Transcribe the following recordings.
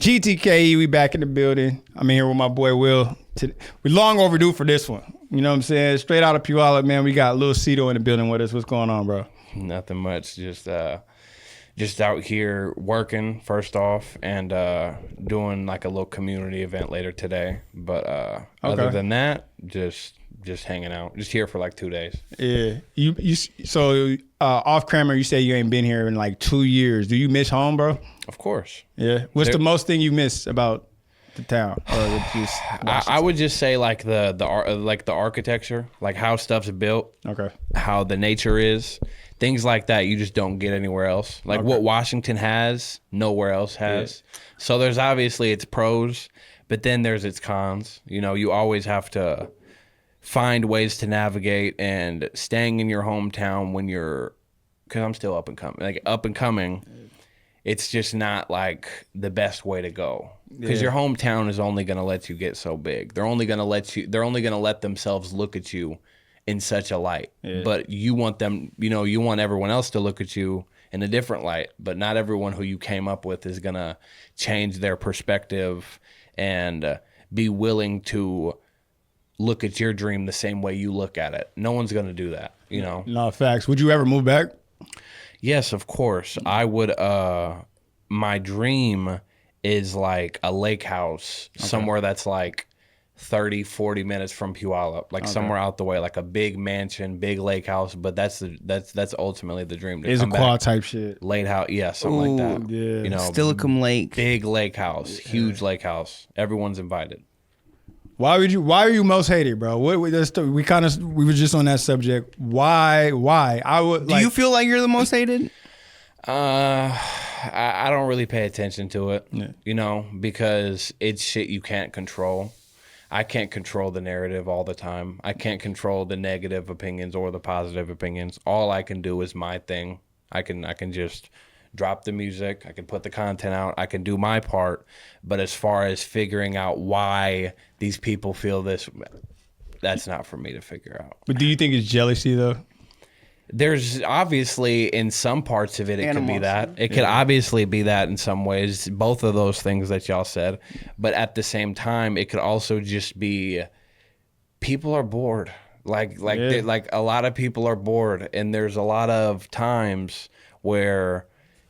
GTKE, we back in the building. I'm here with my boy Will. We long overdue for this one. You know what I'm saying? Straight out of Puyallup, man. We got Lil Seeto in the building with us. What's going on, bro? Nothing much. Just out here working first off, and doing like a little community event later today. But other than that, just hanging out. Just here for like 2 days. Yeah. So off camera, you say you ain't been here in like 2 years. Do you miss home, bro? Of course. Yeah. What's the most thing you miss about the town? Or just I would just say like the architecture, like how stuff's built. Okay. How the nature is. Things like that you just don't get anywhere else. Like what Washington has, nowhere else has. Yeah. So there's obviously its pros, but then there's its cons. You know, you always have to find ways to navigate, and staying in your hometown when you're, because I'm still up and coming, it's just not like the best way to go. Because your hometown is only going to let you get so big. They're only going to let themselves look at you in such a light. Yeah. But you want them, you want everyone else to look at you in a different light. But not everyone who you came up with is going to change their perspective and be willing to look at your dream the same way you look at it. No one's going to do that, No, facts. Would you ever move back? Yes, of course. I would. My dream is like a lake house somewhere that's like 30, 40 minutes from Puyallup, like somewhere out the way, like a big mansion, big lake house. But that's ultimately the dream. It's a quad type shit. Lake house, yeah, something like that. Yeah. Stilicum Lake. Big lake house, huge lake house. Everyone's invited. Why are you most hated, bro? We were just on that subject. Why? Do you feel like you're the most hated? I don't really pay attention to it, because it's shit you can't control. I can't control the narrative all the time. I can't control the negative opinions or the positive opinions. All I can do is my thing. I can just drop the music. I can put the content out. I can do my part. But as far as figuring out why these people feel this, that's not for me to figure out. But do you think it's jealousy, though? There's obviously, in some parts of it, it could be that. It could obviously be that in some ways, both of those things that y'all said. But at the same time, it could also just be people are bored. Like a lot of people are bored. And there's a lot of times where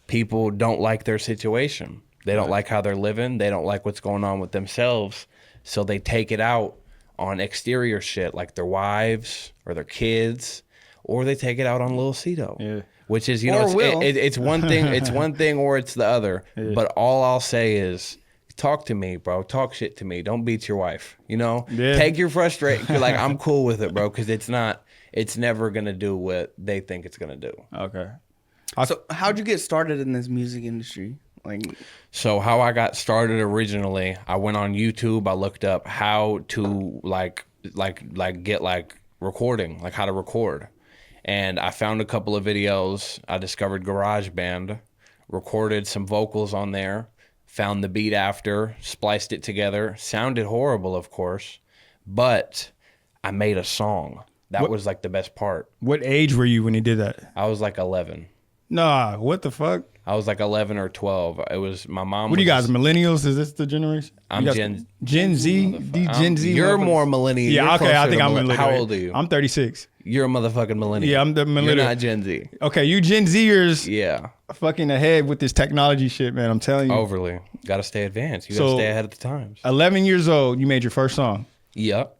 people don't like their situation. They don't like how they're living. They don't like what's going on with themselves. So they take it out on exterior shit like their wives or their kids. Or they take it out on Lil Seeto, which is, it's one thing. It's one thing, or it's the other. Yeah. But all I'll say is, talk to me, bro. Talk shit to me. Don't beat your wife. Take your frustration. Like, I'm cool with it, bro, because it's never gonna do what they think it's gonna do. Okay. So how'd you get started in this music industry? So how I got started originally, I went on YouTube. I looked up how to get recording, like how to record. And I found a couple of videos. I discovered GarageBand, recorded some vocals on there, found the beat after, spliced it together. Sounded horrible, of course, but I made a song. That was like the best part. What age were you when you did that? I was like 11. Nah, what the fuck? I was like 11 or 12. It was my mom. What are you guys, millennials? Is this the generation? I'm Gen Z. Gen Z. You're more millennial. Yeah, okay. I think I'm millennial. How old are you? I'm 36. You're a motherfucking millennial. Yeah, I'm the millennial. You're not Gen Z. Okay, you Gen Zers. Yeah. Fucking ahead with this technology shit, man. I'm telling you. Overly. Got to stay advanced. You got to stay ahead of the times. 11 years old, you made your first song. Yep.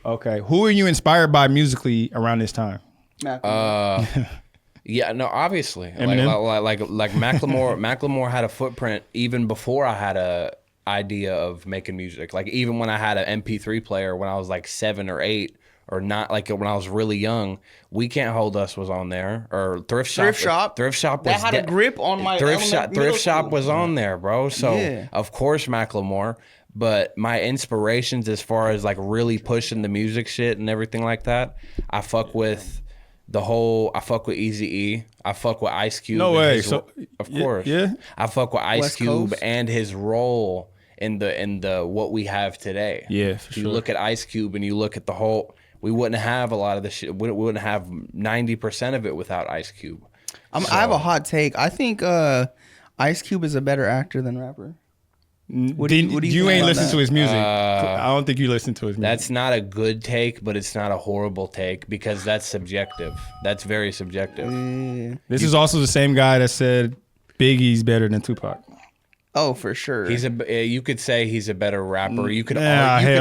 Okay. Who are you inspired by musically around this time? Yeah, no, obviously. Eminem? Like Macklemore. Macklemore had a footprint even before I had a idea of making music. Like even when I had an MP3 player when I was like 7 or 8, or not, like when I was really young, We Can't Hold Us was on there, or Thrift Shop. Thrift Shop was that had a grip on my Thrift Shop was on there, bro. So of course Macklemore. But my inspirations as far as like really pushing the music shit and everything like that, I fuck with Eazy-E. I fuck with Ice Cube. No way. Of course. Yeah. I fuck with Ice West Cube Coast. and his role in the what we have today. Yeah, for sure. You look at Ice Cube and you look at the whole, we wouldn't have a lot of the shit. We wouldn't have 90% of it without Ice Cube. I have a hot take. I think Ice Cube is a better actor than rapper. What do you You think ain't about listen that? to his music. I don't think you listen to his music. That's not a good take, but it's not a horrible take because that's subjective. That's very subjective. This is also the same guy that said Biggie's better than Tupac. Oh, for sure. You could say he's a better rapper. You could Nah, argue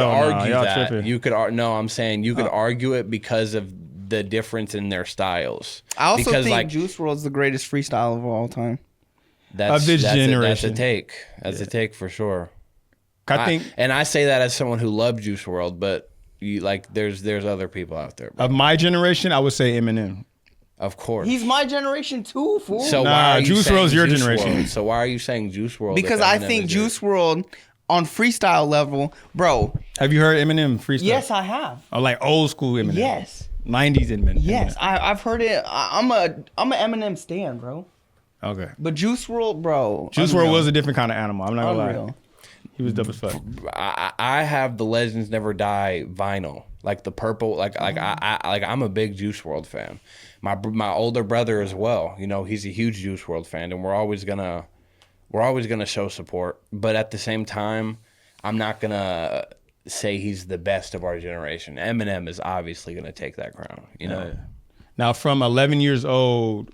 y'all that. tripping. You could no, I'm saying you could argue it because of the difference in their styles. I also because, think Juice WRLD's the greatest freestyle of all time. Of this generation. That's a take. That's a take for sure. I think and I say that as someone who loved Juice WRLD, but there's other people out there. Bro. of my generation, I would say Eminem. Of course. He's my generation too, fool. So why are you Juice saying WRLD's your Juice generation. WRLD? So why are you saying Juice WRLD? Because I think Juice WRLD on freestyle level, bro. Have you heard Eminem freestyle? Yes, I have. Or like old school Eminem. Yes. 90s Eminem. Yes, I've heard it. I'm a Eminem stan, bro. Okay. But Juice WRLD, bro. Juice WRLD was a different kind of animal. I'm not gonna lie. Unreal. He was dope as fuck. I have the Legends Never Die vinyl, like the purple, I'm a big Juice WRLD fan. My older brother as well. You know, he's a huge Juice WRLD fan, and we're always gonna show support. But at the same time, I'm not gonna say he's the best of our generation. Eminem is obviously gonna take that crown. You know. Now, from 11 years old,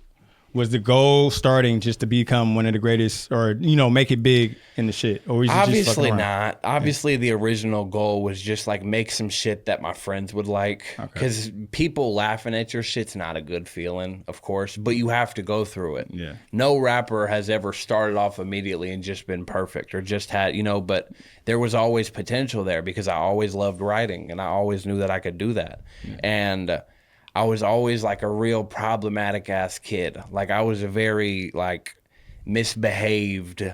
was the goal starting just to become one of the greatest, or make it big in the shit? Or was you Obviously just fucking around? not. Obviously, the original goal was just like make some shit that my friends would like. Because people laughing at your shit's not a good feeling, of course, but you have to go through it. Yeah. No rapper has ever started off immediately and just been perfect or just had, but there was always potential there because I always loved writing and I always knew that I could do that. Yeah. And I was always like a real problematic ass kid. Like I was a very like misbehaved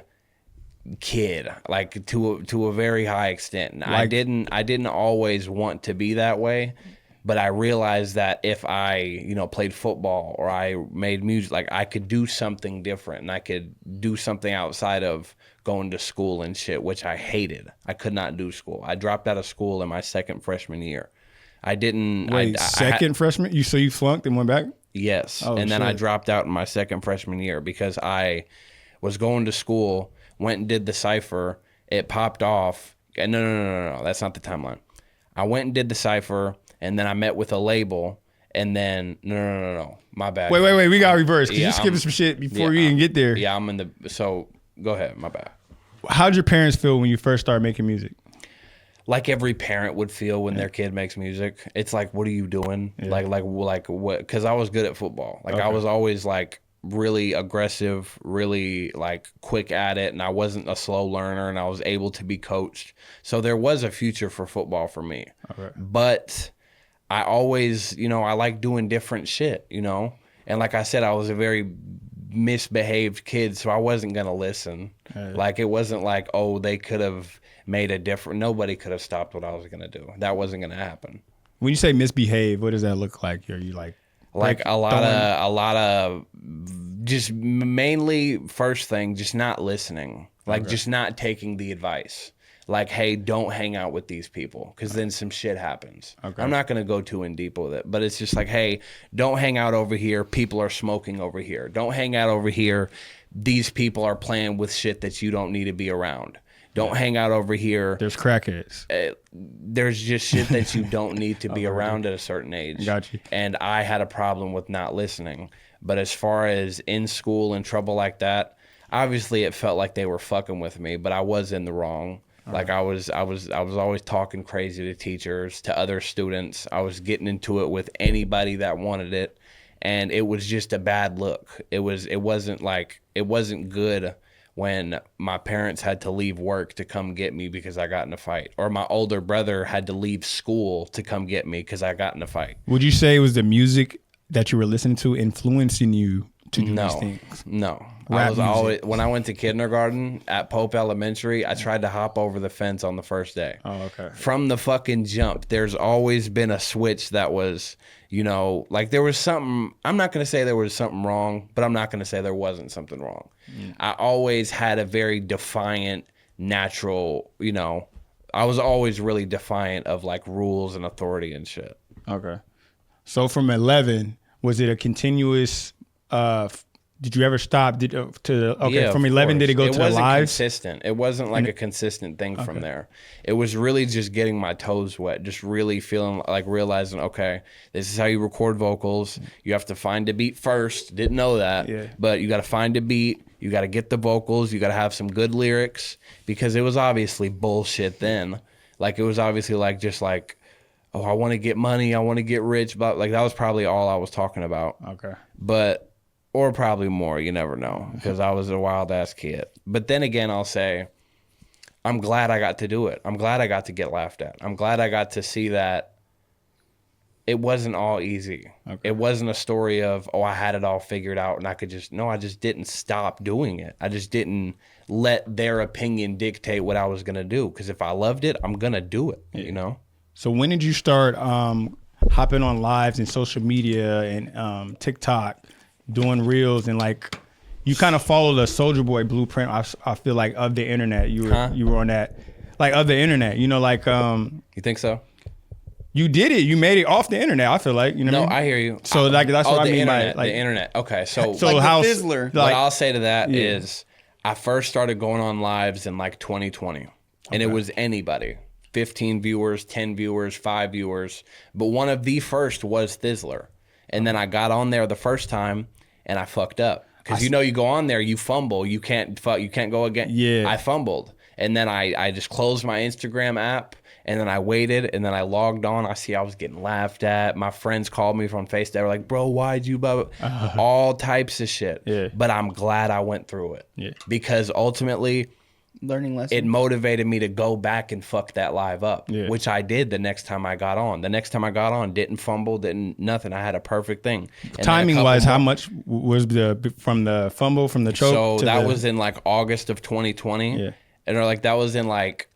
kid, like to a very high extent. And I didn't always want to be that way, but I realized that if I, played football or I made music, like I could do something different and I could do something outside of going to school and shit, which I hated. I could not do school. I dropped out of school in my second freshman year. I didn't. Wait, second freshman? You flunked and went back? Yes. Oh, and then I shit. dropped out in my second freshman year because I was going to school, went and did the cipher. It popped off. And no. That's not the timeline. I went and did the cipher, and then I met with a label, and then no. My bad. Wait. We got to reverse. Because Yeah, you skipping some shit before you even get there. Yeah, I'm in the. So go ahead. My bad. How'd your parents feel when you first started making music? Like every parent would feel when their kid makes music. It's like, what are you doing? Yeah. Like what? Because I was good at football. Like I was always like really aggressive, really like quick at it, and I wasn't a slow learner, and I was able to be coached. So there was a future for football for me. Okay. But I always, I like doing different shit, And like I said, I was a very misbehaved kid, so I wasn't gonna listen. Like it wasn't like, oh, they could have made a different. Nobody could have stopped what I was gonna do. That wasn't gonna happen. When you say misbehave, what does that look like? Are you like a lot of just mainly first thing, just not listening, like just not taking the advice. Like, hey, don't hang out with these people because then some shit happens. Okay. I'm not going to go too in deep with it, but it's just like, hey, don't hang out over here. People are smoking over here. Don't hang out over here. These people are playing with shit that you don't need to be around. Don't hang out over here. There's crackheads. There's just shit that you don't need to be around at a certain age. Got you. And I had a problem with not listening. But as far as in school and trouble like that, obviously it felt like they were fucking with me, but I was in the wrong. Like I was always talking crazy to teachers, to other students. I was getting into it with anybody that wanted it, and it was just a bad look. It wasn't good when my parents had to leave work to come get me because I got in a fight, or my older brother had to leave school to come get me because I got in a fight. Would you say it was the music that you were listening to influencing you to do these things? No. Rap I was music. always, when I went to kindergarten at Pope Elementary, I tried to hop over the fence on the first day. Oh, okay. From the fucking jump, there's always been a switch that was, like there was something. I'm not going to say there was something wrong, but I'm not going to say there wasn't something wrong. I always had a very defiant, natural, I was always really defiant of like rules and authority and shit. Okay. So from 11, was it a continuous Did you ever stop? Yeah, from 11, did it go to the lives? It wasn't consistent. It wasn't like a consistent thing from there. It was really just getting my toes wet, just really feeling like realizing, okay, this is how you record vocals. You have to find a beat first. Didn't know that, but you got to find a beat. You got to get the vocals. You got to have some good lyrics, because it was obviously bullshit then. Like, it was obviously like, just like, oh, I want to get money. I want to get rich. But like, that was probably all I was talking about. Okay. But, or probably more. You never know, because I was a wild ass kid. But then again, I'll say, I'm glad I got to do it. I'm glad I got to get laughed at. I'm glad I got to see that it wasn't all easy. Okay. It wasn't a story of, oh, I had it all figured out and I could just, no, I just didn't stop doing it. I just didn't let their opinion dictate what I was going to do. Because if I loved it, I'm going to do it, you know? So when did you start hopping on lives and social media and TikTok, doing reels, and like, you kind of followed a Soulja Boy blueprint, I feel like, of the internet. You were on that, like, of the internet, you know, like. You think so? You did it. You made it off the internet, I feel like. You know what I mean? I hear you. So like, that's what I mean internet, by, like, the internet. Okay, so like how Fizzler. What I'll say to that is, I first started going on lives in like 2020, and it was anybody. 15 viewers, 10 viewers, 5 viewers. But one of the first was Fizzler. And then I got on there the first time and I fucked up. Because you go on there, you fumble, you can't go again. Yeah. I fumbled. And then I just closed my Instagram app, and then I waited, and then I logged on. I was getting laughed at. My friends called me from Facebook. They were like, bro, why'd you all types of shit. Yeah. But I'm glad I went through it. Yeah. Because ultimately, learning lesson. It motivated me to go back and fuck that live up, which I did the next time I got on. The next time I got on, didn't fumble, didn't nothing. I had a perfect thing. Timing wise, how much was from the fumble, from the choke? So that was in like August of 2020. Yeah. And like, that was in like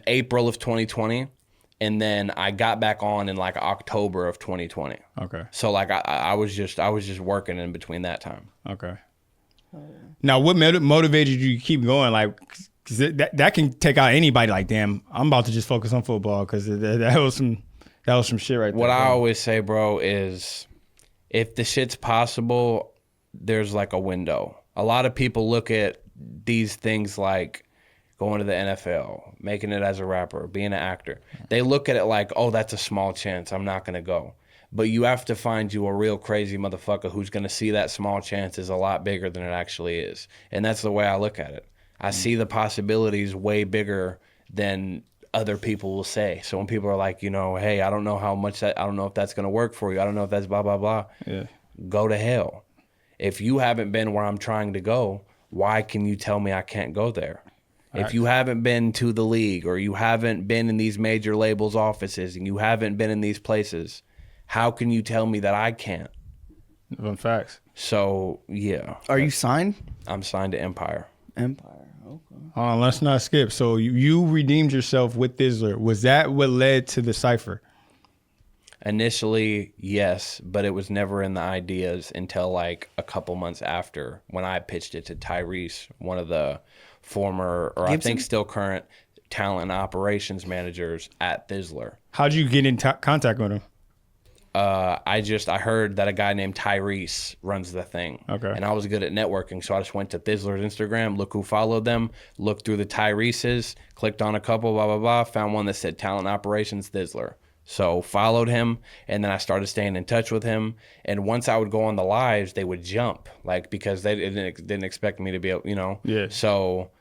April of 2020. And then I got back on in like October of 2020. Okay. So like, I was just working in between that time. Okay. Now, what motivated you to keep going? Like, cause that can take out anybody. Like, damn, I'm about to just focus on football, because that was some shit right there. What I always say, bro, is if the shit's possible, there's like a window. A lot of people look at these things like going to the NFL, making it as a rapper, being an actor. They look at it like, oh, that's a small chance, I'm not gonna go. But you have to find you a real crazy motherfucker who's going to see that small chance is a lot bigger than it actually is. And that's the way I look at it. I see the possibilities way bigger than other people will say. So when people are like, hey, I don't know I don't know if that's going to work for you. I don't know if that's blah, blah, blah. Yeah. Go to hell. If you haven't been where I'm trying to go, why can you tell me I can't go there? If you haven't been to the league, or you haven't been in these major labels offices, and you haven't been in these places, how can you tell me that I can't? Facts. So, yeah. Are you signed? I'm signed to Empire. Empire, okay. Let's not skip. So you redeemed yourself with Fizzler. Was that what led to the cipher? Initially, yes, but it was never in the ideas until like a couple months after, when I pitched it to Tyrese, one of the former, or Gibson? I think still current, talent operations managers at Fizzler. How'd you get in contact with him? I heard that a guy named Tyrese runs the thing. Okay. And I was good at networking, so I just went to Fizzler's Instagram, look who followed them, looked through the Tyrese's, clicked on a couple, blah, blah, blah, found one that said Talent Operations Fizzler. So followed him, and then I started staying in touch with him. And once I would go on the lives, they would jump, like, because they didn't expect me to be able, Yeah. So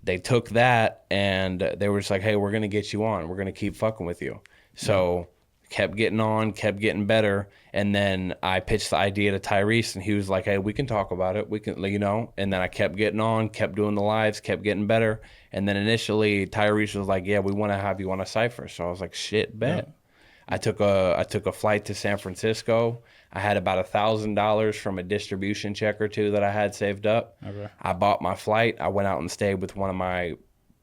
they took that, and they were just like, hey, we're going to get you on. We're going to keep fucking with you. So... kept getting on, kept getting better, and then I pitched the idea to Tyrese, and he was like, hey, we can talk about it, we can, and then I kept getting on, kept doing the lives, kept getting better, and then initially Tyrese was like, yeah, we want to have you on a cipher, so I was like, shit, bet. Yeah. I took a flight to San Francisco. I had about $1,000 from a distribution check or two that I had saved up. Okay. I bought my flight. I went out and stayed with one of my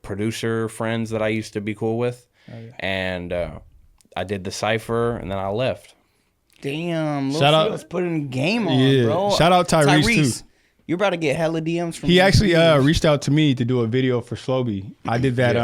producer friends that I used to be cool with, and I did the cipher, and then I left. Damn, Lil Seeto's putting game on, bro. Shout out Tyrese too. You're about to get hella DMs from. He actually reached out to me to do a video for Slowby. I did that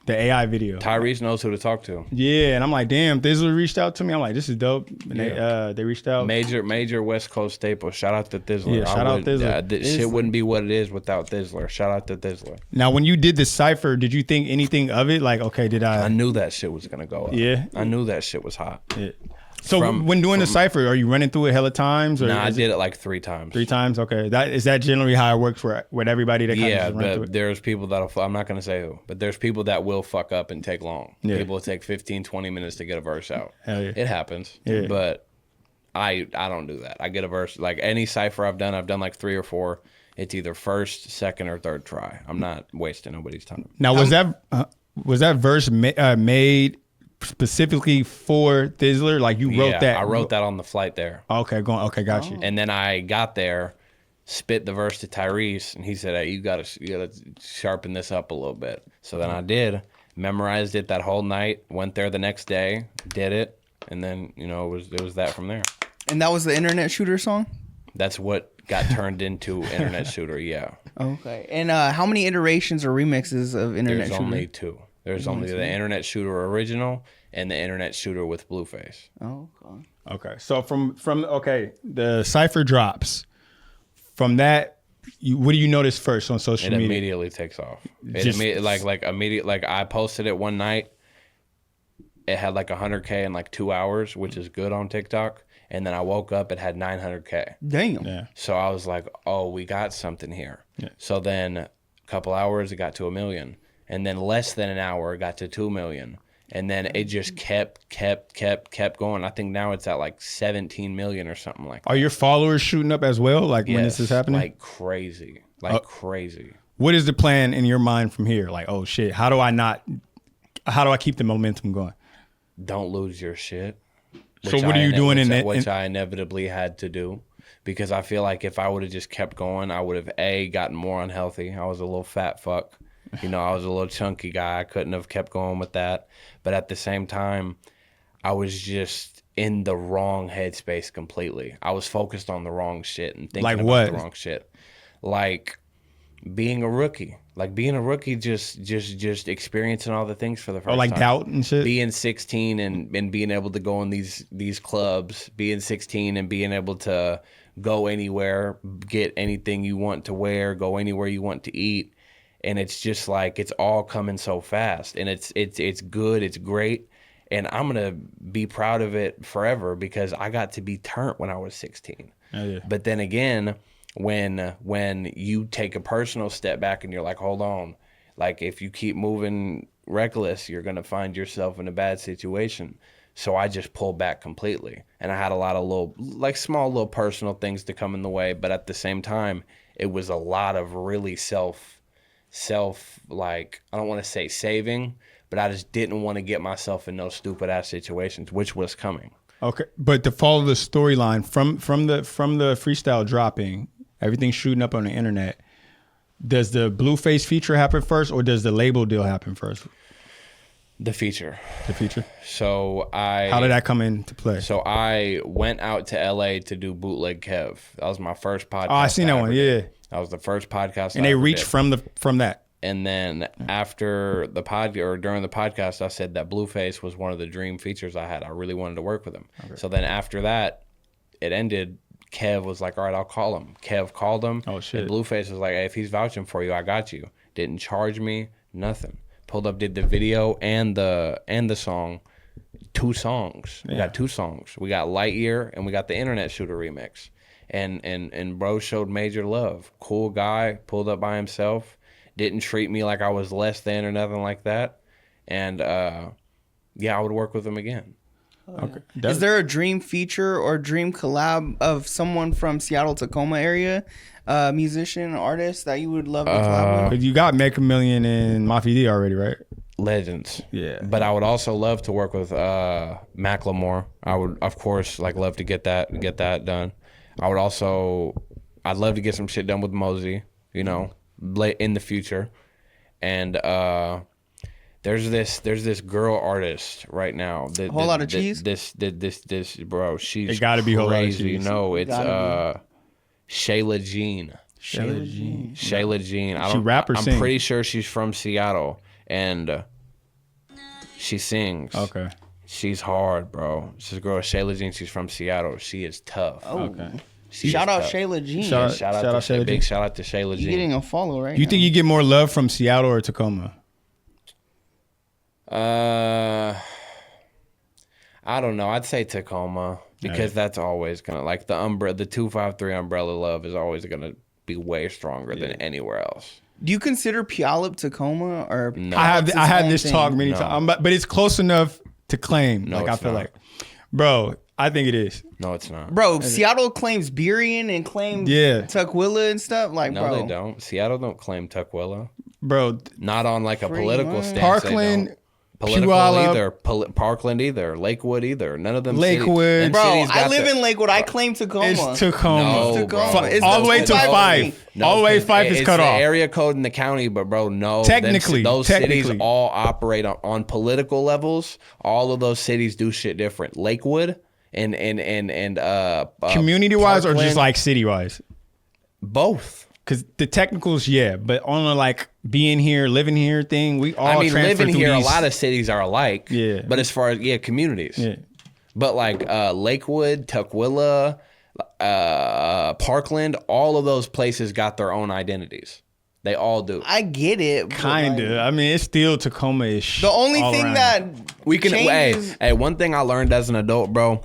the AI video. Tyrese knows who to talk to. Yeah, and I'm like, damn, Thizzler reached out to me. I'm like, this is dope. And they reached out. Major West Coast staple. Shout out to Thizzler. Yeah, shout out Thizzler. This shit wouldn't be what it is without Thizzler. Shout out to Thizzler. Now, when you did the cipher, did you think anything of it? Like, okay, I knew that shit was gonna go up. Yeah. I knew that shit was hot. Yeah. So when doing the cipher, are you running through it hella times? Or I did it like 3 times. 3 times? Okay. Is that generally how it works with everybody that kind of Yeah, run through it? there's people that'll, I'm not going to say who, but there's people that will fuck up and take long. Yeah. People will take 15, 20 minutes to get a verse out. Hell yeah. It happens. Yeah. But I don't do that. I get a verse, like any cipher I've done like 3 or 4. It's either first, second, or third try. I'm not wasting nobody's time. Now, was that verse made specifically for Thizzler? Like you wrote that? I wrote that on the flight there. Okay, got you. And then I got there, spit the verse to Tyrese, and he said, "Hey, you gotta sharpen this up a little bit." So then I did, memorized it that whole night, went there the next day, did it, and then it was that from there. And that was the Internet Shooter song? That's what got turned into Internet Shooter, yeah. Okay. And how many iterations or remixes of Internet Shooter? There's only 2. There's only the Internet Shooter original and the Internet Shooter with Blueface. Oh, okay. Okay. So from the cipher drops. From that, what do you notice first on social media? It immediately takes off. Like I posted it one night. It had like 100K in like 2 hours, which is good on TikTok. And then I woke up, it had 900K. Damn. Yeah. So I was like, oh, we got something here. Yeah. So then a couple hours, it got to 1 million. And then less than an hour, it got to 2 million. And then it just kept going. I think now it's at like 17 million or something like that. Are your followers shooting up as well? Like when this is happening? Like crazy. Like crazy. What is the plan in your mind from here? Like, oh shit, how do I keep the momentum going? Don't lose your shit. So what are you doing in that? Which I inevitably had to do. Because I feel like if I would have just kept going, I would have gotten more unhealthy. I was a little fat fuck. I was a little chunky guy. I couldn't have kept going with that. But at the same time, I was just in the wrong headspace completely. I was focused on the wrong shit and thinking about the wrong shit. Like being a rookie. Like being a rookie, just experiencing all the things for the first time. Like doubt and shit? Being 16 and being able to go in these clubs. Being 16 and being able to go anywhere, get anything you want to wear, go anywhere you want to eat. And it's just like, it's all coming so fast. And it's good, it's great. And I'm going to be proud of it forever because I got to be turned when I was 16. Oh, yeah. But then again, when you take a personal step back and you're like, hold on, like if you keep moving reckless, you're going to find yourself in a bad situation. So I just pulled back completely. And I had a lot of small little personal things to come in the way. But at the same time, it was a lot of really like, I don't want to say saving, but I just didn't want to get myself in those stupid ass situations, which was coming. Okay, but to follow the storyline from the freestyle dropping, everything shooting up on the internet, does the Blueface feature happen first, or does the label deal happen first? The feature. The feature. So how did that come into play? So I went out to LA to do Bootleg Kev. That was my first podcast. Oh, I seen that one. Yeah. That was the first podcast. And they reached from that. And then after the during the podcast, I said that Blueface was one of the dream features I had. I really wanted to work with him. Okay. So then after that, it ended. Kev was like, all right, I'll call him. Kev called him. Oh, shit. And Blueface was like, hey, if he's vouching for you, I got you. Didn't charge me, nothing. Pulled up, did the video and the song. 2 songs. We got 2 songs. We got Light Year and we got the Internet Shooter remix. And bro showed major love. Cool guy, pulled up by himself. Didn't treat me like I was less than or nothing like that. And I would work with him again. Okay. Is there a dream feature or dream collab of someone from Seattle, Tacoma area, musician, artist that you would love to collab with? You got Make a Million and Mafia D already, right? Legends. Yeah. But I would also love to work with Macklemore. I would, of course, love to get that done. I'd love to get some shit done with Mosey, late in the future. And there's this girl artist right now. A whole lot of cheese? This bro, she's it gotta be crazy. Whole lot of cheese. No, it's Shayla Jean. Shayla Jean. Shayla Jean. She rap or sing? I'm pretty sure she's from Seattle, and she sings. Okay. She's hard, bro. She's a girl, Shayla Jean. She's from Seattle. She is tough. Oh. Okay. Shout out Shayla Jean. Shout Shout out to big shout out to Shayla Jean. You're getting a follow right You think you get more love from Seattle or Tacoma? I don't know. I'd say Tacoma because that's always gonna like the 253 umbrella love is always gonna be way stronger than anywhere else. Do you consider Puyallup Tacoma or? No. I had this talk many times, but it's close enough to claim. No, like I it's feel not. like, bro, I think it is. No, it's not. Bro, Seattle claims Burien and claims Tukwila and stuff. Like, No, bro, they don't. Seattle don't claim Tukwila. Bro, Not on like a Pretty political much. stance. Parkland, political Puyallup, either. Parkland either. Lakewood either. None of them. Lakewood. Them bro, cities I got live the- in Lakewood. I claim Tacoma. it's Tacoma. No, Tacoma. bro. It's all the way to 253. 5. No, all the way to 5 is it's cut the off. area code in the county, but bro, no. Technically, those cities technically. all operate on political levels. All of those cities do shit different. Lakewood and Community wise or just Parkland, like city wise? both. Because the technicals, yeah, but on the like being here, living here thing, we all I mean, transfer living through here, these- a lot of cities are alike. Yeah. But as far as communities. Yeah. But like Lakewood, Tukwila, Parkland, all of those places got their own identities. They all do. I get it. but, Kinda. like, I mean, it's still Tacoma-ish. the only all thing around. that We can. changes, Hey, one thing I learned as an adult, bro.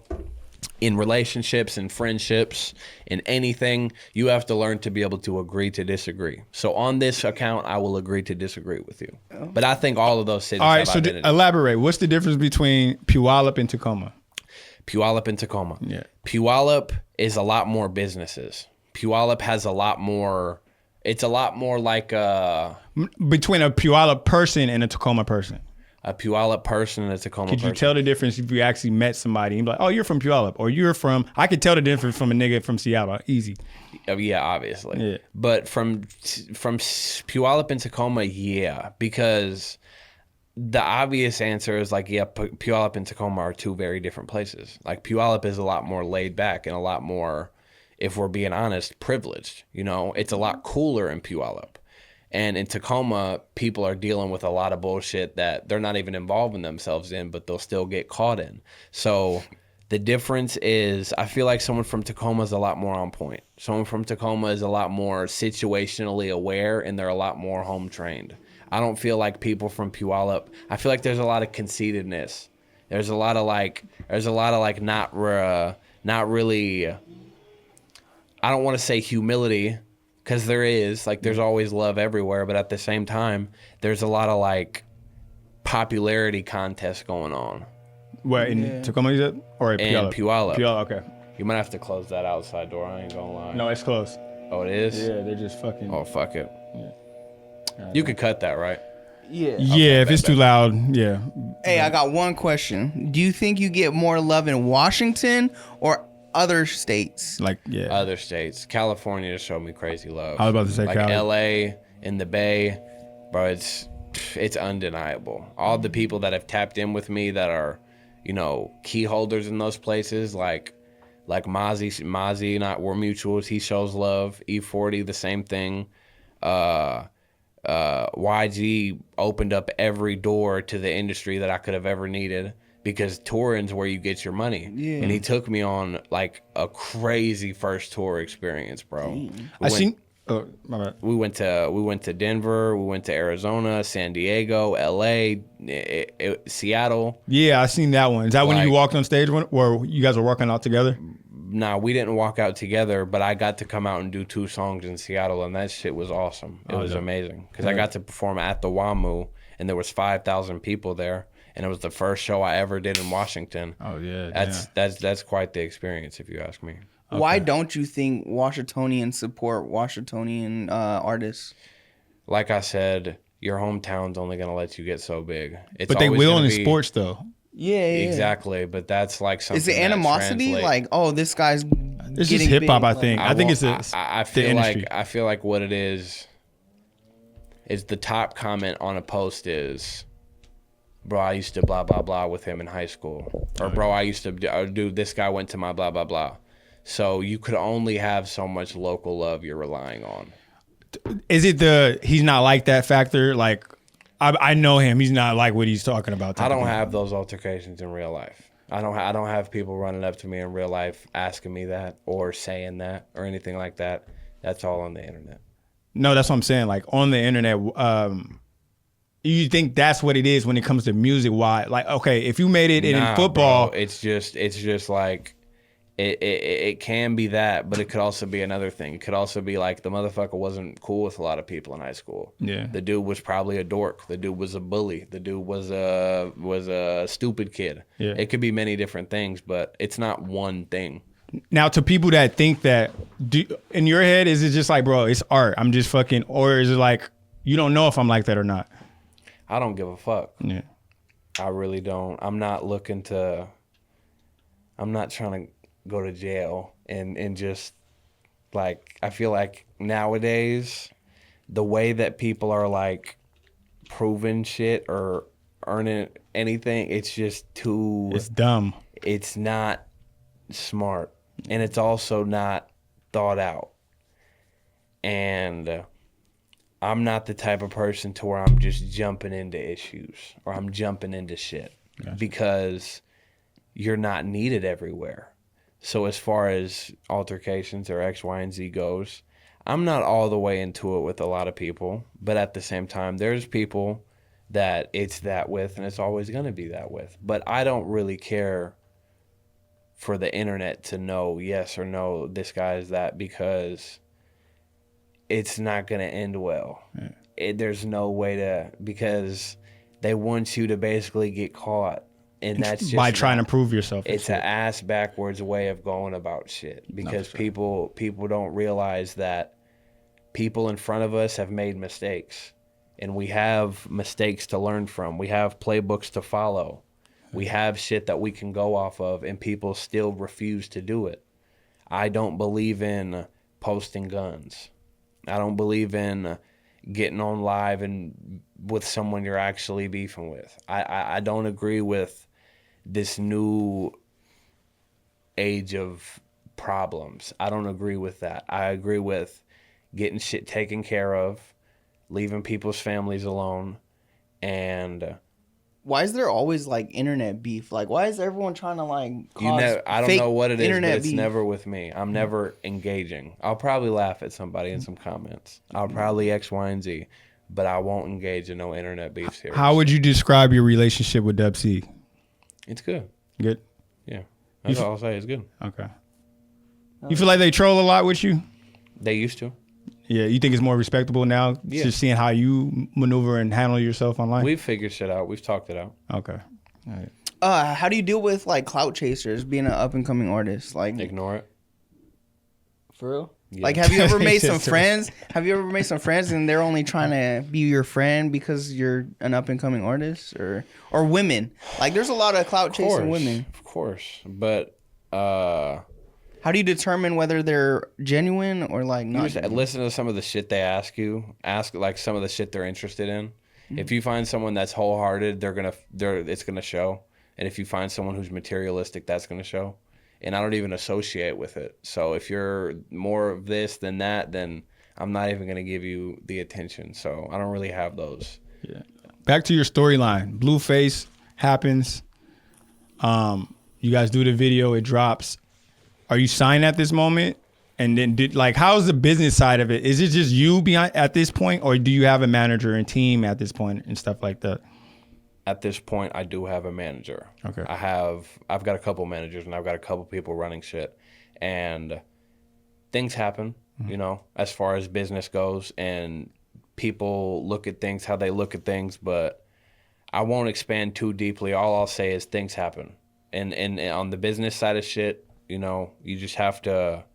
In relationships and friendships, in anything, you have to learn to be able to agree to disagree. So on this account, I will agree to disagree with you. But I think all of those cities All right, have so identity. elaborate. What's the difference between Puyallup and Tacoma? Puyallup and Tacoma. Yeah. Puyallup is a lot more businesses. Puyallup has a lot more. It's a lot more like Between a Puyallup person and a Tacoma person. a Puyallup person and a Tacoma Could person. you tell the difference if you actually met somebody and be like, oh, you're from Puyallup, or you're from, I could tell the difference from a nigga from Seattle. Easy. Yeah, obviously. Yeah. But from Puyallup and Tacoma, yeah, because the obvious answer is like, yeah, Puyallup and Tacoma are two very different places. Like Puyallup is a lot more laid back and a lot more, if we're being honest, privileged. You know, it's a lot cooler in Puyallup. And in Tacoma, people are dealing with a lot of bullshit that they're not even involving themselves in, but they'll still get caught in. So the difference is, I feel like someone from Tacoma is a lot more on point. Someone from Tacoma is a lot more situationally aware, and they're a lot more home trained. I don't feel like people from Puyallup. I feel like there's a lot of conceitedness. There's a lot of like not really. I don't want to say humility, because there is, like, there's always love everywhere, but at the same time, there's a lot of like popularity contests going on. Where in Tacoma you said? Or in Puyallup? Puyallup. Puyallup, okay. You might have to close that outside door. I ain't gonna lie. No, it's close. Oh, it is? Yeah, they're just fucking. Oh, fuck it. You could cut that, right? yeah. Yeah, if it's too loud, yeah. Hey, I got one question. Do you think you get more love in Washington or other states? Like, yeah. Other states. California just showed me crazy love. I was about to say like Cali. LA in the Bay, bro, it's undeniable. All the people that have tapped in with me that are, you know, key holders in those places, like Mozzie, not we're mutuals. He shows love. E40, the same thing. YG opened up every door to the industry that I could have ever needed, because touring's where you get your money. Yeah. And he took me on like a crazy first tour experience, bro. Oh, my bad. We went to Denver, we went to Arizona, San Diego, LA, Seattle. Yeah, I seen that one. Is that when you Like- walked on stage where you guys were working out together? Nah, we didn't walk out together, but I got to come out and do 2 songs in Seattle, and that shit was awesome. It was amazing, because I got to perform at the WaMu, and there was 5,000 people there, and it was the first show I ever did in Washington. Oh, yeah. That's quite the experience, if you ask me. Okay. Why don't you think Washingtonians support Washingtonian artists? Like I said, your hometown's only gonna let you get so big. It's But they always will gonna in be- sports, though. Yeah. Exactly, but that's like something. Is it that animosity? translates- Like, oh, this guy's It's just getting hip hop, big, I think. like- I think won't- it's I the feel industry. like what it is the top comment on a post is, bro, I used to blah blah blah with him in high school, or bro, I used to do this guy went to my blah blah blah. So you could only have so much local love you're relying on. Is it he's not like that factor? Like, I know him. He's not like what he's talking about. I don't have those altercations in real life. I don't have people running up to me in real life asking me that or saying that or anything like that. That's all on the internet. No, that's what I'm saying. Like on the internet, you think that's what it is when it comes to music? Why? Like, okay, if you made it in football, bro, it's just like it can be that, but it could also be another thing. It could also be like the motherfucker wasn't cool with a lot of people in high school. Yeah, the dude was probably a dork. The dude was a bully. The dude was a stupid kid. Yeah, it could be many different things, but it's not one thing. Now, to people that think that, in your head, is it just like, bro, it's art, I'm just fucking, or is it like, you don't know if I'm like that or not? I don't give a fuck. Yeah. I really don't. I'm not trying to go to jail and just, like, I feel like nowadays, the way that people are, like, proving shit or earning anything, it's just too... It's dumb. It's not smart. And it's also not thought out. And I'm not the type of person to where I'm just jumping into issues or I'm jumping into shit. Gotcha. Because you're not needed everywhere. So as far as altercations or X, Y, and Z goes, I'm not all the way into it with a lot of people. But at the same time, there's people that it's that with and it's always going to be that with. But I don't really care for the internet to know yes or no, this guy is that, because it's not going to end well. Yeah. There's no way to, because they want you to basically get caught. And that's just by trying to prove yourself. It's an ass backwards way of going about shit, because people don't realize that people in front of us have made mistakes and we have mistakes to learn from. We have playbooks to follow. We have shit that we can go off of, and people still refuse to do it. I don't believe in posting guns. I don't believe in getting on live and with someone you're actually beefing with. I don't agree with this new age of problems. I don't agree with that. I agree with getting shit taken care of, leaving people's families alone, and... Why is there always like internet beef? Like, why is everyone trying to like cause I don't know what it is, but it's beef? Never with me. I'm never engaging. I'll probably laugh at somebody in some comments. I'll probably X, Y, and Z, but I won't engage in no internet beef series. How would you describe your relationship with Dub C? It's good. Good? Yeah. That's all I'll say. It's good. Okay. You feel like they troll a lot with you? They used to. Yeah, you think it's more respectable now? Yeah. Just seeing how you maneuver and handle yourself online? We've figured shit out. We've talked it out. Okay. All right. How do you deal with like clout chasers, being an up and coming artist? Like, ignore it. For real? Yeah. Like, have you ever made some friends? Have you ever made some friends and they're only trying to be your friend because you're an up and coming artist, or women? Like, there's a lot of clout chasing women. Of course, but how do you determine whether they're genuine or like not? You just listen to some of the shit they ask you. Ask like some of the shit they're interested in. Mm-hmm. If you find someone that's wholehearted, it's gonna show. And if you find someone who's materialistic, that's gonna show. And I don't even associate with it. So if you're more of this than that, then I'm not even gonna give you the attention. So I don't really have those. Yeah. Back to your storyline. Blueface happens. You guys do the video. It drops. Are you signed at this moment? And then how's the business side of it? Is it just you behind at this point, or do you have a manager and team at this point and stuff like that? At this point, I do have a manager. Okay. I've got a couple managers and I've got a couple people running shit, and things happen, as far as business goes, and people look at things how they look at things, but I won't expand too deeply. All I'll say is things happen, and on the business side of shit, you just have to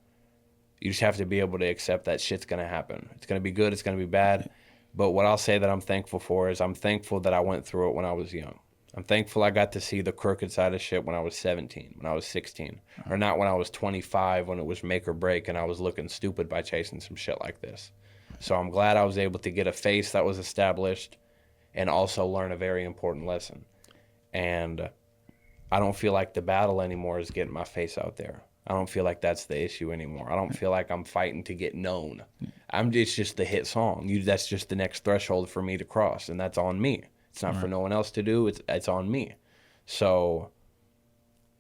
be able to accept that shit's gonna happen. It's gonna be good, it's gonna be bad. But what I'll say that I'm thankful for is I'm thankful that I went through it when I was young. I'm thankful I got to see the crooked side of shit when I was 17, when I was 16, or not when I was 25, when it was make or break and I was looking stupid by chasing some shit like this. So I'm glad I was able to get a face that was established and also learn a very important lesson. And I don't feel like the battle anymore is getting my face out there. I don't feel like that's the issue anymore. I don't feel like I'm fighting to get known. It's just the hit song. That's just the next threshold for me to cross, and that's on me. It's not for no one else to do. It's on me. So,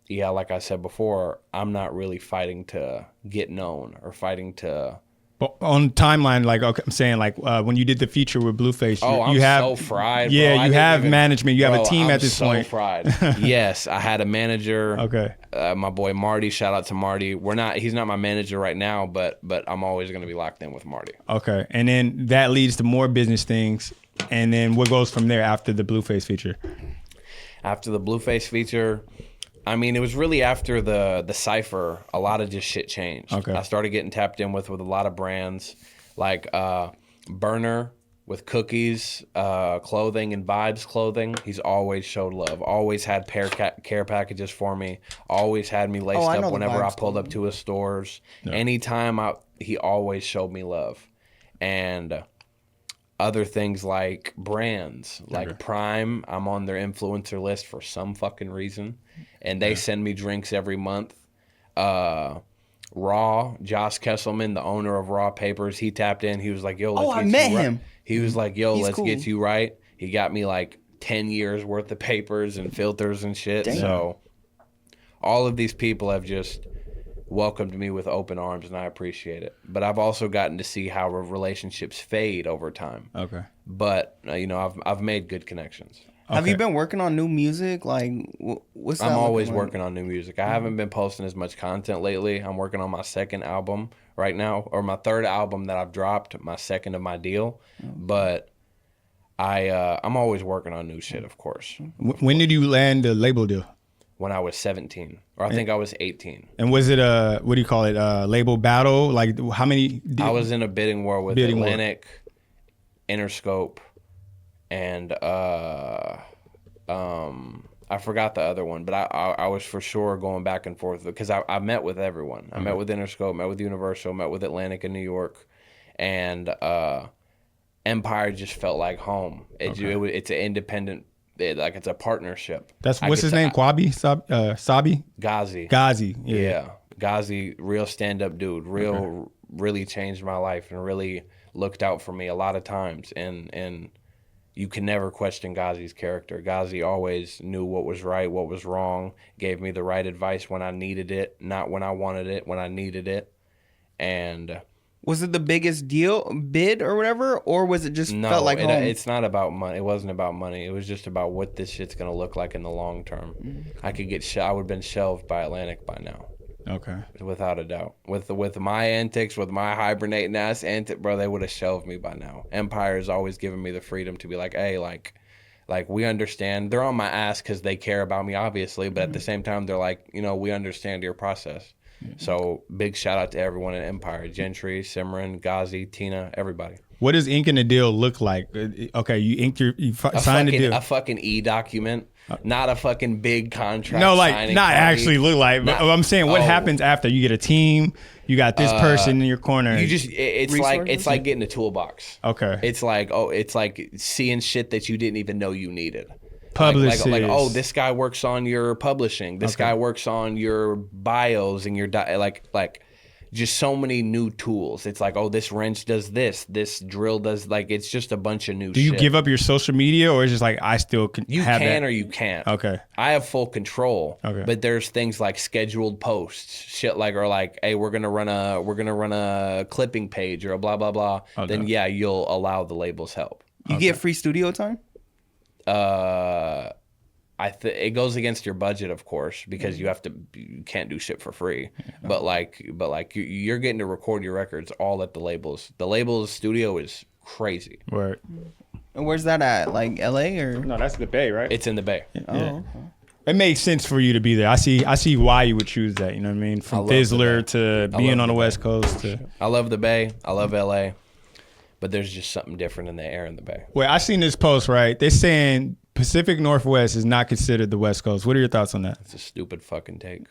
yeah, like I said before, I'm not really fighting to get known or fighting to. But on timeline, like okay, I'm saying, like when you did the feature with Blueface, I'm you have so fried. Yeah, bro. you have management. You have a team I'm at this so point. Fried. Yes, I had a manager. Okay. My boy Marty. Shout out to Marty. He's not my manager right now, but I'm always going to be locked in with Marty. Okay, and then that leads to more business things, and then what goes from there after the Blueface feature? After the Blueface feature, I mean, it was really after the cipher. A lot of just shit changed. Okay. I started getting tapped in with a lot of brands like Burner with Cookies clothing and Vibes clothing. He's always showed love. Always had care packages for me. Always had me laced up whenever I pulled up to his stores. Yeah. Anytime he always showed me love. And other things like brands like Prime, I'm on their influencer list for some fucking reason, and they send me drinks every month. Raw, Josh Kesselman, the owner of Raw Papers, he tapped in. He was like, "Yo, let's I met him." He was like, "Yo, He's let's cool. get you right." He got me like 10 years worth of papers and filters and shit. Damn. So all of these people have just welcomed me with open arms, and I appreciate it. But I've also gotten to see how relationships fade over time. Okay. But I've made good connections. Have you been working on new music? Like, what's that? I'm always working on new music. I haven't been posting as much content lately. I'm working on my second album right now, or my third album that I've dropped, my second of my deal. But I'm always working on new shit, of course. When did you land the label deal? When I was 17, or I think I was 18. And was it what do you call it, label battle? Like how many? I was in a bidding war with Atlantic, Interscope, and I forgot the other one, but I was for sure going back and forth because I met with everyone. I met with Interscope, met with Universal, met with Atlantic in New York, and Empire just felt like home. It's an independent. It's a partnership. What's his name? Kwabi? Sabi? Ghazi. Yeah. Ghazi, real stand-up dude. Really changed my life and really looked out for me a lot of times. And you can never question Ghazi's character. Ghazi always knew what was right, what was wrong, gave me the right advice when I needed it, not when I wanted it, when I needed it. And was it the biggest bid or whatever, or was it just felt like home? It's not about money. It wasn't about money. It was just about what this shit's gonna look like in the long term. I would have been shelved by Atlantic by now. Okay. Without a doubt. With my antics, with my hibernating ass antic, bro, they would have shelved me by now. Empire's always given me the freedom to be like, hey, like we understand. They're on my ass because they care about me, obviously, but at the same time, they're like, we understand your process. So big shout out to everyone at Empire, Gentry, Simran, Ghazi, Tina, everybody. What does inking a deal look like? Okay, you signed a deal. A fucking e-document, not a fucking big contract. No, like not party. actually look like. But I'm saying, what happens after you get a team? You got this person in your corner. You just it's like getting a toolbox. Okay. It's like seeing shit that you didn't even know you needed. Publicists. Like this guy works on your publishing. This guy works on your bios and your like just so many new tools. It's like, this wrench does this drill does, like, it's just a bunch of new shit. Do you give up your social media, or is it just like I still can have that? You can or you can't. Okay. I have full control. Okay. But there's things like scheduled posts, shit like, or like, hey, we're gonna run a clipping page or a blah blah blah. Okay. Then yeah, you'll allow the label's help. You get free studio time? It goes against your budget, of course, because you can't do shit for free. But you're getting to record your records all at the labels. The labels studio is crazy. Right. And where's that at? Like LA or? No, that's the Bay, right? It's in the Bay. Yeah. Oh, okay. It makes sense for you to be there. I see why you would choose that. You know what I mean? From Fizzler to being on the West Coast. I love the Bay. I love LA. But there's just something different in the air in the Bay. Well, I seen this post, right? They're saying Pacific Northwest is not considered the West Coast. What are your thoughts on that? It's a stupid fucking take.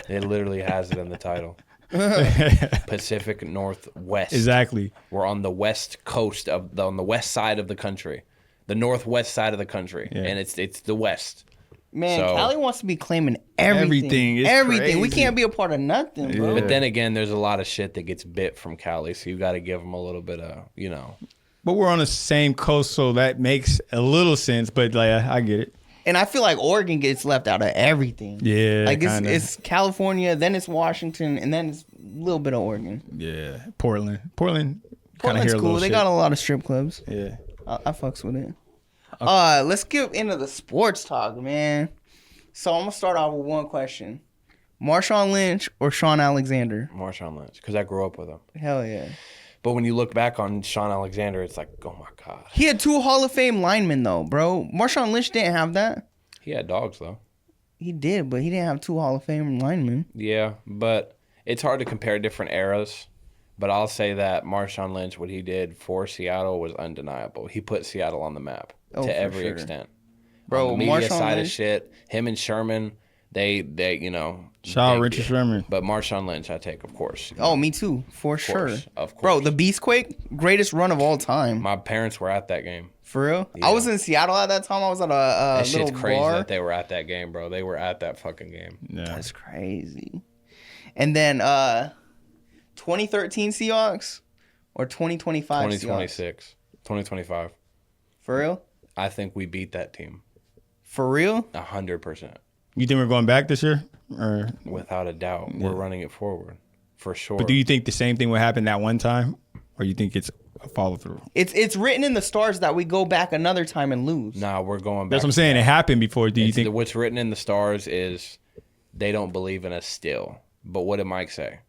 It literally has it in the title. Pacific Northwest. Exactly. We're on the west coast on the west side of the country, the northwest side of the country, and it's the West. Man, So, Cali wants to be claiming everything. It's Everything. We crazy. can't be a part of nothing, bro. but then again, there's a lot of shit that gets bit from Cali, so you got to give them a little bit of, you know. But we're on the same coast, so that makes a little sense. But like, I get it. And I feel like Oregon gets left out of everything. Yeah, like kinda. it's California, then it's Washington, and then it's a little bit of Oregon. Yeah, Portland kind of Portland's hear a cool. little They shit. got a lot of strip clubs. Yeah. I fucks with it. Let's get into the sports talk, man. So I'm gonna start off with one question: Marshawn Lynch or Sean Alexander? Marshawn Lynch, because I grew up with him. Hell yeah. But when you look back on Sean Alexander, it's like, oh my God. He had 2 Hall of Fame linemen though, bro. Marshawn Lynch didn't have that. He had dogs, though. He did, but he didn't have 2 Hall of Fame linemen. Yeah, but it's hard to compare different eras. But I'll say that Marshawn Lynch, what he did for Seattle was undeniable. He put Seattle on the map to every extent. Bro, on the media Marshawn side Lynch, of shit, him and Sherman, they you know. Shout out Richard Sherman. But Marshawn Lynch, I take, of course. Oh, me too, for sure. Of course. Bro, the Beastquake, greatest run of all time. My parents were at that game. For real? Yeah. I was in Seattle at that time. I was at a That little shit's crazy bar. that they were at that game, bro. They were at that fucking game. Yeah. That's crazy. And then 2013 Seahawks or 2025 Seahawks? 2026. 2025. For real? I think we beat that team. For real? 100%. You think we're going back this year? Or Without a doubt. We're running it forward. For sure. but do you think the same thing will happen that one time? Or you think it's a follow through? It's written in the stars that we go back another time and lose. Nah, we're going back. That's what I'm saying. It happened before. Do you think What's written in the stars is they don't believe in us still. But what did Mike say?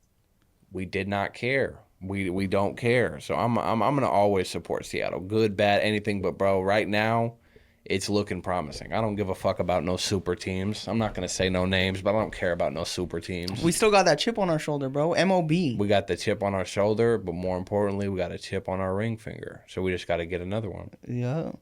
We did not care. We don't care. So I'm gonna always support Seattle. Good, bad, anything. But bro, right now, it's looking promising. I don't give a fuck about no super teams. I'm not gonna say no names, but I don't care about no super teams. We still got that chip on our shoulder, bro. MOB. We got the chip on our shoulder, but more importantly, we got a chip on our ring finger. So we just got to get another one. Yeah.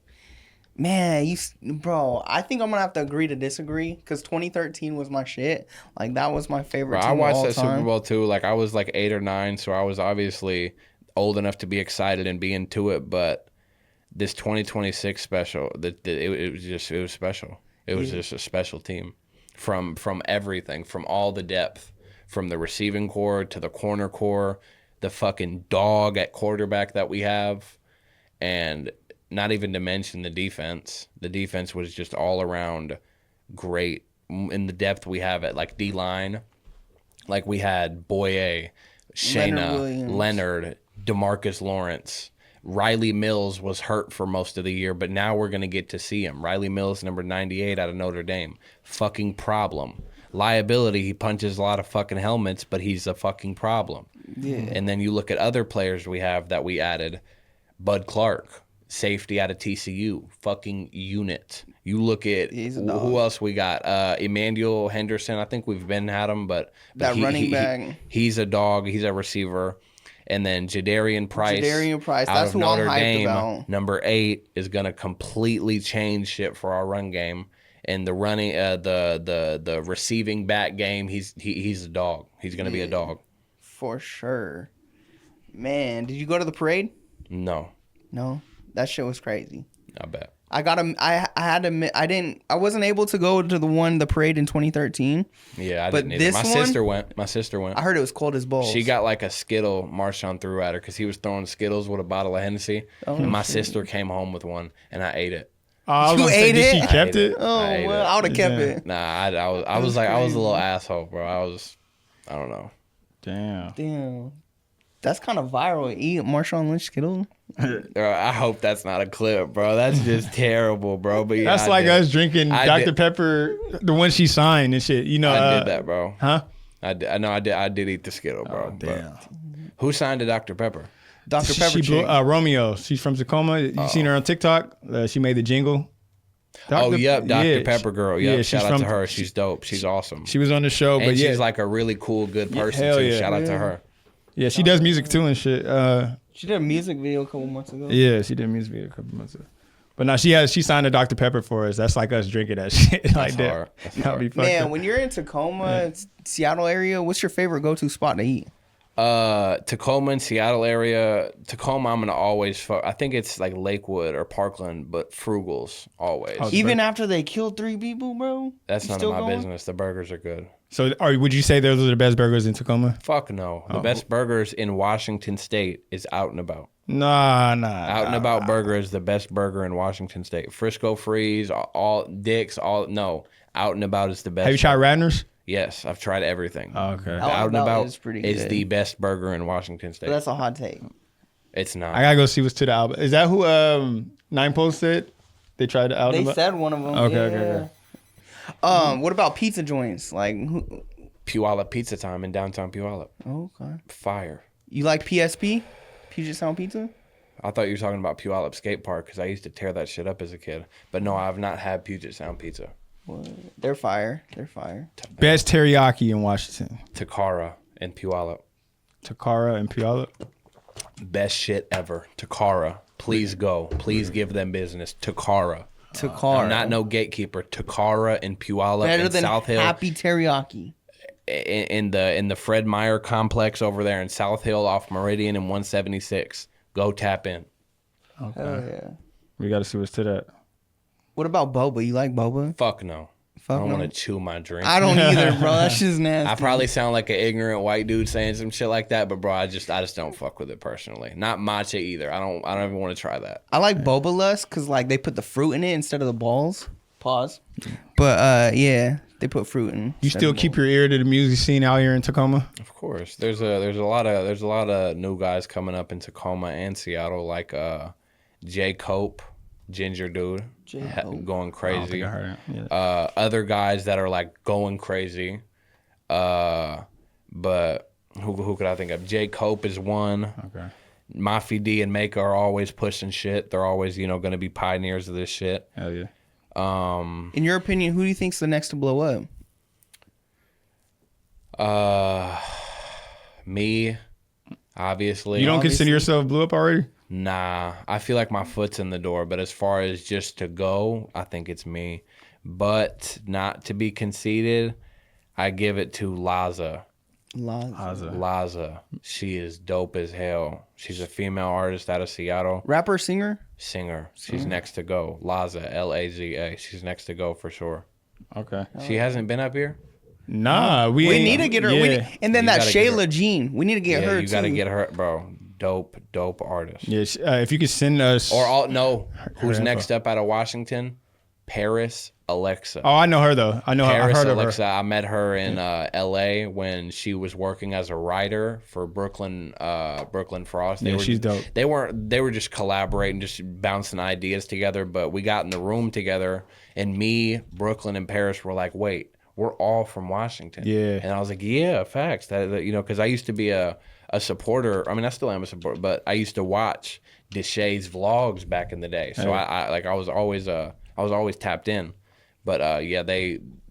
Man, bro, I think I'm going to have to agree to disagree because 2013 was my shit. Like, that was my favorite Bro, team I watched of all that time. Super Bowl too. Like, I was like 8 or 9, so I was obviously old enough to be excited and be into it. But this 2026 special, it was special. It was just a special team from everything, from all the depth, from the receiving core to the corner core, the fucking dog at quarterback that we have, and not even to mention the defense. The defense was just all around great in the depth we have at like D-line. Like we had Boye, Shayna, Leonard, DeMarcus Lawrence. Riley Mills was hurt for most of the year, but now we're going to get to see him. Riley Mills, number 98 out of Notre Dame. Fucking problem. Liability, he punches a lot of fucking helmets, but he's a fucking problem. Yeah. And then you look at other players we have that we added. Bud Clark, safety out of TCU, fucking unit. You look at who else we got. Emmanuel Henderson, I think we've had him, but that running back. He's a dog. He's a receiver. And then Jadarian Price. That's who Notre I'm hyped Dame, about. Number 8 is gonna completely change shit for our run game. And the running, the receiving back game, he's a dog. He's gonna be a dog for sure. Man, did you go to the parade? No, that shit was crazy. I bet. I wasn't able to go to the parade in 2013. Yeah, I but didn't either. My sister went. I heard it was cold as balls. She got like a Skittle Marshawn threw at her because he was throwing Skittles with a bottle of Hennessy. And my sister came home with one, and I ate it. You ate it? She kept it? Oh, well, I would have kept it. Nah, I was like, I was a little asshole, bro. I don't know. Damn. That's kind of viral. Eat Marshawn Lynch Skittle. I hope that's not a clip, bro. That's just terrible, bro. But yeah, that's like us drinking Dr. Pepper, the one she signed and shit. You know, I did that, bro. Huh? I did eat the Skittle, bro. Oh, damn. Who signed to Dr. Pepper? Dr. Pepper. Romeo. She's from Tacoma. You seen her on TikTok? She made the jingle. Dr. Pepper girl. Yep. Yeah, shout out to her. She's dope. She's awesome. She was on the show, and she's like a really cool, good person too. Shout out to her. Yeah, she does music too and shit. She did a music video a couple months ago. Yeah, she did a music video a couple months ago. But now she signed a Dr. Pepper for us. That's like us drinking that shit like that. That'd be Man, when you're in Tacoma, Seattle area, what's your favorite go-to spot to eat? Tacoma and Seattle area. Tacoma, I'm gonna always fuck. I think it's like Lakewood or Parkland, but Frugals always. Even after they killed 3 people, bro. That's none of my business. The burgers are good. So, would you say those are the best burgers in Tacoma? Fuck no. The best burgers in Washington State is Out and About. Nah. Out and About burger is the best burger in Washington State. Frisco Freeze, all Dick's, no. Out and About is the best. Have you tried Radners? Yes, I've tried everything. Oh, okay. Out and About is the best burger in Washington State. But that's a hot take. It's not. I gotta go see what's to the album. Is that who 9 Post said? They tried Out and They About? said one of them. Okay. What about pizza joints? Like, Puyallup Pizza Time in downtown Puyallup. okay. Fire. You like PSP? Puget Sound Pizza? I thought you were talking about Puyallup Skate Park because I used to tear that shit up as a kid. But no, I've not had Puget Sound Pizza. What? They're fire. Best teriyaki in Washington. Takara and Puyallup. Takara and Puyallup. Best shit ever. Takara. Please go. Please give them business. Takara. Takara. I'm not no gatekeeper. Takara and Puyallup Better and than South Hill. Happy Teriyaki. In the Fred Meyer complex over there in South Hill off Meridian and 176. Go tap in. Okay. Hell yeah. We gotta see what's to that. What about boba? You like boba? Fuck no. I don't want to chew my drink. I don't either, bro. That shit's nasty. I probably sound like an ignorant white dude saying some shit like that, but bro, I just don't fuck with it personally. Not matcha either. I don't even want to try that. I like boba less because like they put the fruit in it instead of the balls. Pause. But yeah, they put fruit in. You still keep your ear to the music scene out here in Tacoma? Of course. There's a lot of new guys coming up in Tacoma and Seattle like J Cope, Ginger Dude, going crazy. I don't think I heard it. Yeah. Other guys that are like going crazy. But who could I think of? J Cope is one. Okay. Mafia D and Maka are always pushing shit. They're always, going to be pioneers of this shit. Hell yeah. In your opinion, who do you think's the next to blow up? Me, obviously. You don't consider yourself blew up already? Nah, I feel like my foot's in the door, but as far as just to go, I think it's me. But not to be conceited, I give it to Laza. Laza. She is dope as hell. She's a female artist out of Seattle. Rapper, singer? Singer. She's next to go. Laza, Laza. She's next to go for sure. Okay. She hasn't been up here? Nah, we need to get her. Yeah. And then You that gotta get Shayla Jean. We need to get her you too. gotta get her, bro. Dope artist. Yes. If you could send us. Who's next up out of Washington? Paris Alexa. Oh, I know her though. I know her. I Paris heard Alexa. of her. I met her in LA when she was working as a writer for Brooklyn Frost. She's dope. They were just collaborating, just bouncing ideas together. But we got in the room together, and me, Brooklyn, and Paris were like, "Wait, we're all from Washington." Yeah. And I was like, "Yeah, facts." That because I used to be a supporter. I mean, I still am a supporter, but I used to watch Deshay's vlogs back in the day. So I was always tapped in. But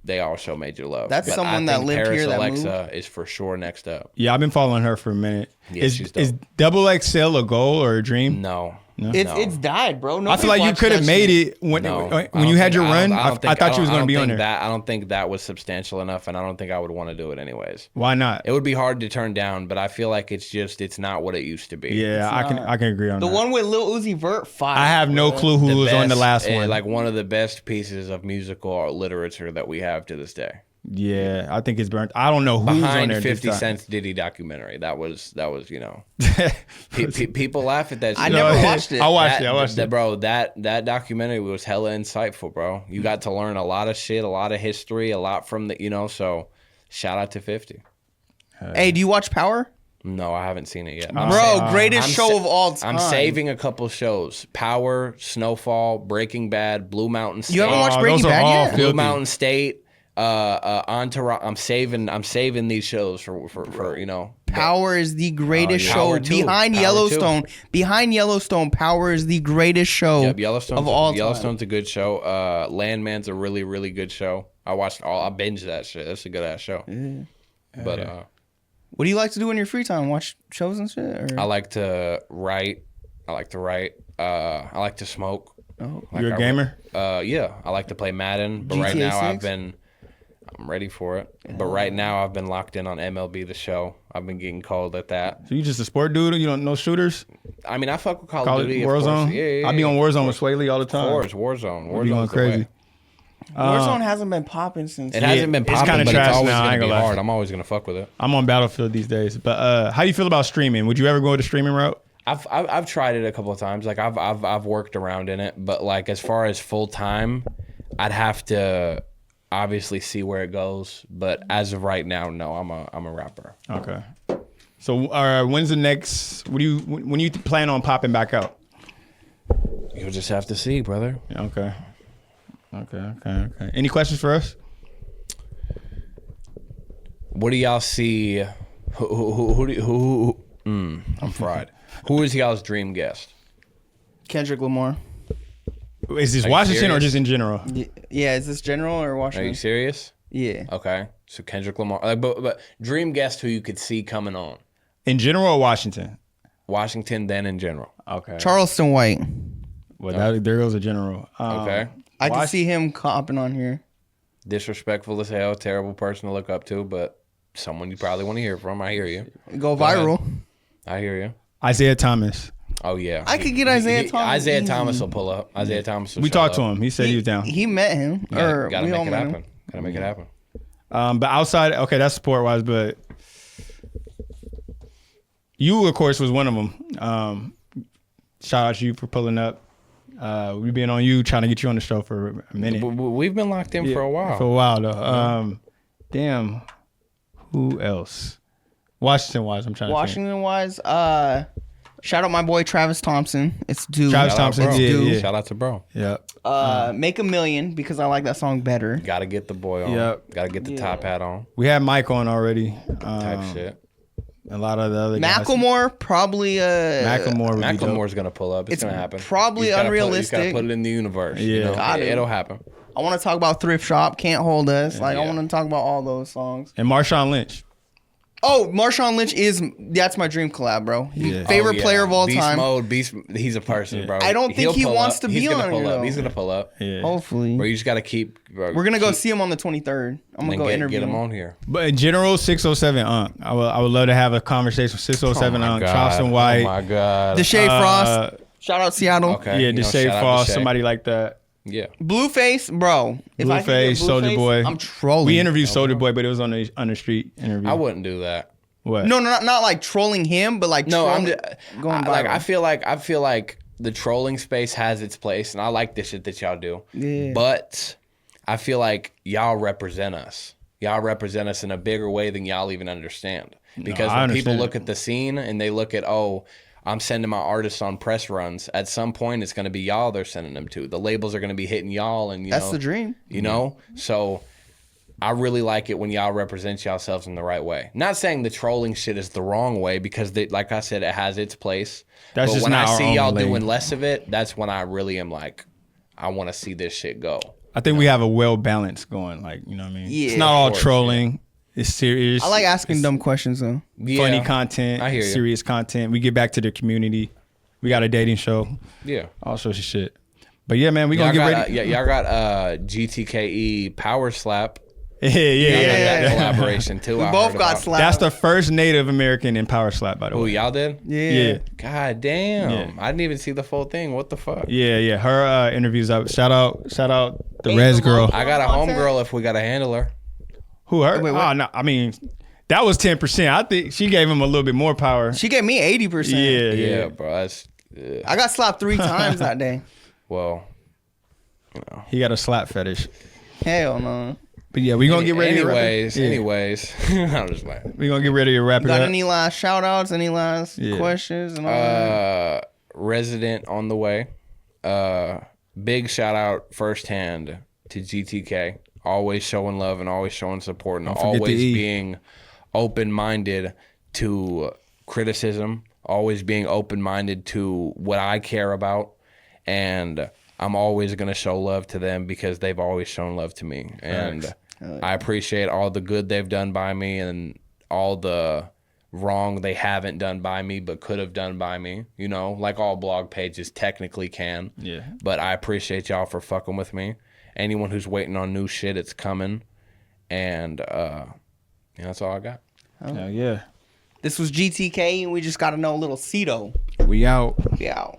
they all show major love. That's but someone that lived Paris here that Alexa moved. is for sure next up. Yeah, I've been following her for a minute. Yeah, she's dope. Is Double XL a goal or a dream? No. It's died, bro. I feel like you could have made it when you had your run. I thought you was going to be on there. I don't think that was substantial enough, and I don't think I would want to do it anyways. Why not? It would be hard to turn down, but I feel like it's not what it used to be. Yeah, I can agree on the that. one with Lil Uzi Vert. Fire. I have no clue who was on the last one. Like one of the best pieces of musical literature that we have to this day. Yeah, I think it's burnt. I don't know who's on Behind there. 50 Cent's Diddy documentary. That was people laugh at that shit. I never watched it. I watched it. Bro, that documentary was hella insightful, bro. You got to learn a lot of shit, a lot of history, a lot from the, so shout out to 50. Hey, do you watch Power? No, I haven't seen it yet. Bro, greatest show of all time. I'm saving a couple shows. Power, Snowfall, Breaking Bad, Blue Mountain State. You haven't watched Breaking Bad yet? Blue Mountain State. Entourage. I'm saving these shows for. Power is the greatest show Power behind Power Yellowstone. 2. Behind Yellowstone, Power is the greatest show of all time. Yellowstone's a good show. Landman's a really, really good show. I binged that shit. That's a good ass show. Yeah. But what do you like to do in your free time? Watch shows and shit? Or? I like to write. I like to smoke. Oh. You're a gamer? Yeah, I like to play Madden, but GTA right now 6? I've been I'm ready for it. But right now, I've been locked in on MLB The Show. I've been getting called at that. So you just a sport dude? You don't know shooters? I mean, I fuck with Call of Duty. Warzone? Yeah. I be on Warzone with Swaley all the time. Of course, Warzone. Warzone's going crazy. Warzone hasn't been popping since. It hasn't been popping, kinda but trash it's always now, I going ain't to be gonna lie. hard. I'm always going to fuck with it. I'm on Battlefield these days. But how do you feel about streaming? Would you ever go the streaming route? I've tried it a couple of times. Like I've worked around in it, but like as far as full time, I'd have to obviously see where it goes. But as of right now, no, I'm a rapper. Okay. So when's the next? When you plan on popping back out? You'll just have to see, brother. Okay. Any questions for us? What do y'all see? I'm fried. Who is y'all's dream guest? Kendrick Lamar. Is this Washington or just in general? Yeah, is this general or Are Washington? you serious? Yeah. Okay, so Kendrick Lamar. But dream guest who you could see coming on. In general or Washington? Washington, then in general. Okay. Charleston White. Well, there goes a general. Okay. I can see him copping on here. Disrespectful as hell, terrible person to look up to, but someone you probably want to hear from. I hear you. Go viral. I hear you. Isaiah Thomas. Oh yeah. I could get Isaiah Thomas. Isaiah easy. Thomas will pull up. Isaiah Thomas will We show talked to up. him. He said he was down. He met him. Gotta We all make it met him. happen. Gotta make it happen. But outside, okay, that's sport wise. But you, of course, was one of them. Shout out to you for pulling up. We've been on you, trying to get you on the show for a minute. We've been locked in for a while. For a while though. Damn. Who else? Washington wise, I'm trying to think. Washington wise, shout out my boy Travis Thompson. It's due. Travis Shout out, Thompson, bro. yeah. Shout out to bro. Yeah. Make a Million because I like that song better. Gotta get the boy on. Yep. Gotta get the top hat on. We had Mike on already. Type shit. A lot of the other guys. Macklemore probably. Macklemore would be dope. Macklemore's gonna pull up. It's gonna happen. probably He's gotta unrealistic. He's gotta put it in the universe. Yeah. You know? Got it. It'll happen. I want to talk about Thrift Shop. Can't Hold Us. Like I Yeah. want to talk about all those songs. And Marshawn Lynch. Oh, Marshawn Lynch that's my dream collab, bro. Yeah. Favorite player of all Beast time. mode, he's a person, bro. I don't think he pull wants up. to He's be gonna on pull here, up. though. He's gonna pull up. Yeah. Hopefully. Bro, you just gotta keep. Bro, We're gonna go see him on the 23rd. I'm gonna go interview get him him. on here. But in general, 607 Unk. I would love to have a conversation with 607 Oh my Unk, God. Charleston White. Oh my god. Deshae Frost. Shout out Seattle. Okay. Yeah, you know, Deshae shout out Frost, Deshae. somebody like that. Yeah. Blueface, bro. If I could get Blueface, Soulja Blueface, Boy. I'm trolling. We interviewed Soulja Boy, but it was on the street interview. I wouldn't do that. What? No, not like trolling him, but like No, I'm trolling, just, going like viral. I feel like the trolling space has its place, and I like this shit that y'all do. Yeah. But I feel like y'all represent us. Y'all represent us in a bigger way than y'all even understand. Because I when people understand. look at the scene and they look at, oh, I'm sending my artists on press runs. At some point, it's going to be y'all they're sending them to. The labels are going to be hitting y'all, and That's the dream. You know, so I really like it when y'all represent yourselves in the right way. Not saying the trolling shit is the wrong way because, like I said, it has its place. That's but just when not I our see own y'all lane. doing less of it, that's when I really am like, I want to see this shit go. I think we have a well balance going. Like, you know what I mean? Yeah, it's not all course, trolling. It's serious. I like asking dumb questions though. funny Yeah. content. I hear you. Serious content. We get back to the community. We got a dating show. Yeah. All sorts of shit. But yeah, man, we Y'all gonna get got, ready. y'all got GTKE Power Slap. Yeah. Y'all got that Yeah. collaboration too. We I both heard got about. slapped. That's the first Native American in Power Slap, by the Oh, way. y'all did? Yeah. God damn. Yeah. I didn't even see the full thing. What the fuck? Yeah. Her interview's up. Shout out the Res girl. I got a homegirl if we got to handle her. Who her? Wait, what? Oh no, I mean that was 10%. I think she gave him a little bit more power. She gave me 80%. Yeah, bro. That's I got slapped 3 times that day. well. He got a slap fetish. Hell no. But yeah, we gonna get ready. Anyways, to wrap it. anyways, I'm just like We gonna get ready to wrap it Got up. any last shout outs? Any last Yeah. questions? And all that? resident on the way. Big shout out firsthand to GTK. Always showing love and always showing support and Don't forget always the E. being open minded to criticism. Always being open minded to what I care about, and I'm always gonna show love to them because they've always shown love to me, and I appreciate all the good they've done by me and all the wrong they haven't done by me but could have done by me, you know, like all blog pages technically can. But I appreciate y'all for fucking with me. Anyone who's waiting on new shit, it's coming. And that's all I got. Hell yeah. This was GTK, and we just got to know Lil Seeto. We out. We out.